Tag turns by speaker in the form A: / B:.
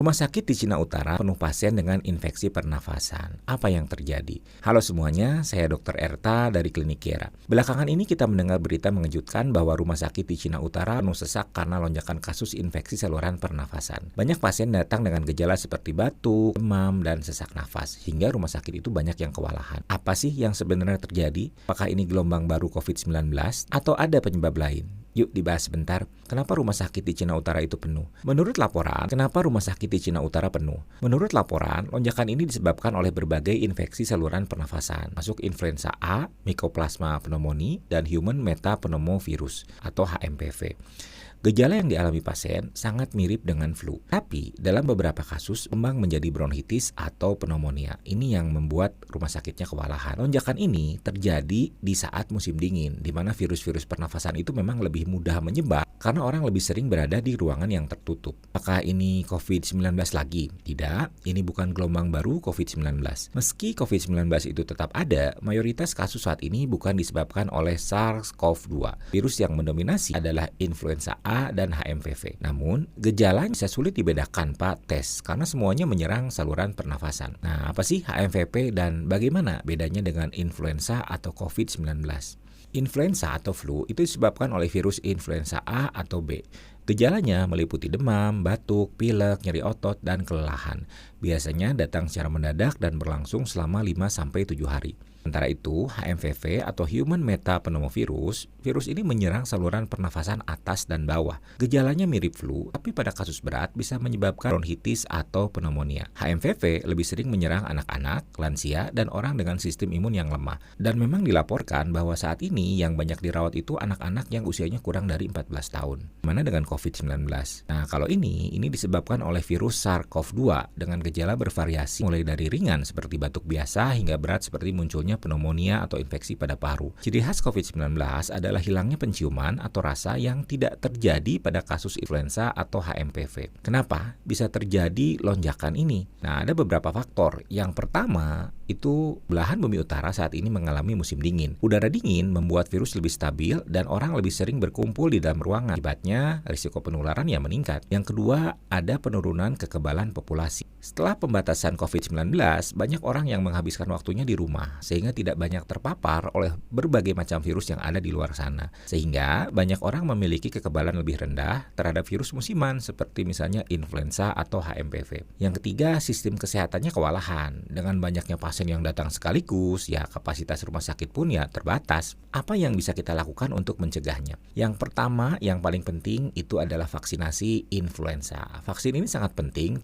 A: Rumah sakit di Cina Utara penuh pasien dengan infeksi pernafasan. Apa yang terjadi? Halo semuanya, saya Dr. Erta dari Klinik Kiera. Belakangan ini kita mendengar berita mengejutkan bahwa rumah sakit di Cina Utara penuh sesak karena lonjakan kasus infeksi saluran pernafasan. Banyak pasien datang dengan gejala seperti batuk, demam, dan sesak nafas, hingga rumah sakit itu banyak yang kewalahan. Apa sih yang sebenarnya terjadi? Apakah ini gelombang baru COVID-19 atau ada penyebab lain? Yuk dibahas sebentar, kenapa rumah sakit di Cina Utara itu penuh? Menurut laporan, kenapa rumah sakit di Cina Utara penuh? Menurut laporan, lonjakan ini disebabkan oleh berbagai infeksi saluran pernafasan, masuk influenza A, Mycoplasma pneumoniae, dan Human Metapneumovirus atau HMPV. Gejala yang dialami pasien sangat mirip dengan flu, tapi dalam beberapa kasus kembang menjadi bronkitis atau pneumonia. Ini yang membuat rumah sakitnya kewalahan. Lonjakan ini terjadi di saat musim dingin, di mana virus-virus pernafasan itu memang lebih mudah menyebar karena orang lebih sering berada di ruangan yang tertutup. Apakah ini COVID-19 lagi? Tidak, ini bukan gelombang baru COVID-19. Meski COVID-19 itu tetap ada, mayoritas kasus saat ini bukan disebabkan oleh SARS-CoV-2. Virus yang mendominasi adalah influenza A dan HMPV. Namun, gejalanya bisa sulit dibedakan Pak tes karena semuanya menyerang saluran pernafasan. Nah, apa sih HMPV dan bagaimana bedanya dengan influenza atau COVID-19? Influenza atau flu itu disebabkan oleh virus influenza A atau B. Gejalanya meliputi demam, batuk, pilek, nyeri otot, dan kelelahan. Biasanya datang secara mendadak dan berlangsung selama 5-7 hari. Sementara itu, HMPV atau Human Metapneumovirus, virus ini menyerang saluran pernafasan atas dan bawah. Gejalanya mirip flu, tapi pada kasus berat bisa menyebabkan bronkitis atau pneumonia. HMPV lebih sering menyerang anak-anak, lansia, dan orang dengan sistem imun yang lemah. Dan memang dilaporkan bahwa saat ini yang banyak dirawat itu anak-anak yang usianya kurang dari 14 tahun. Mana dengan COVID-19? Nah, kalau ini disebabkan oleh virus SARS-CoV-2 dengan gejala bervariasi mulai dari ringan seperti batuk biasa hingga berat seperti munculnya pneumonia atau infeksi pada paru. Ciri khas COVID-19 adalah hilangnya penciuman atau rasa yang tidak terjadi pada kasus influenza atau HMPV. Kenapa bisa terjadi lonjakan ini? Nah, ada beberapa faktor. Yang pertama, itu belahan bumi utara saat ini mengalami musim dingin. Udara dingin membuat virus lebih stabil dan orang lebih sering berkumpul di dalam ruangan. Akibatnya, risiko penularan yang meningkat. Yang kedua, ada penurunan kekebalan populasi. Setelah pembatasan COVID-19, banyak orang yang menghabiskan waktunya di rumah, sehingga tidak banyak terpapar oleh berbagai macam virus yang ada di luar sana. Sehingga banyak orang memiliki kekebalan lebih rendah terhadap virus musiman seperti misalnya influenza atau HMPV. Yang ketiga, sistem kesehatannya kewalahan. Dengan banyaknya pasien yang datang sekaligus, ya kapasitas rumah sakit pun ya terbatas. Apa yang bisa kita lakukan untuk mencegahnya? Yang pertama, yang paling penting itu adalah vaksinasi influenza. Vaksin ini sangat penting,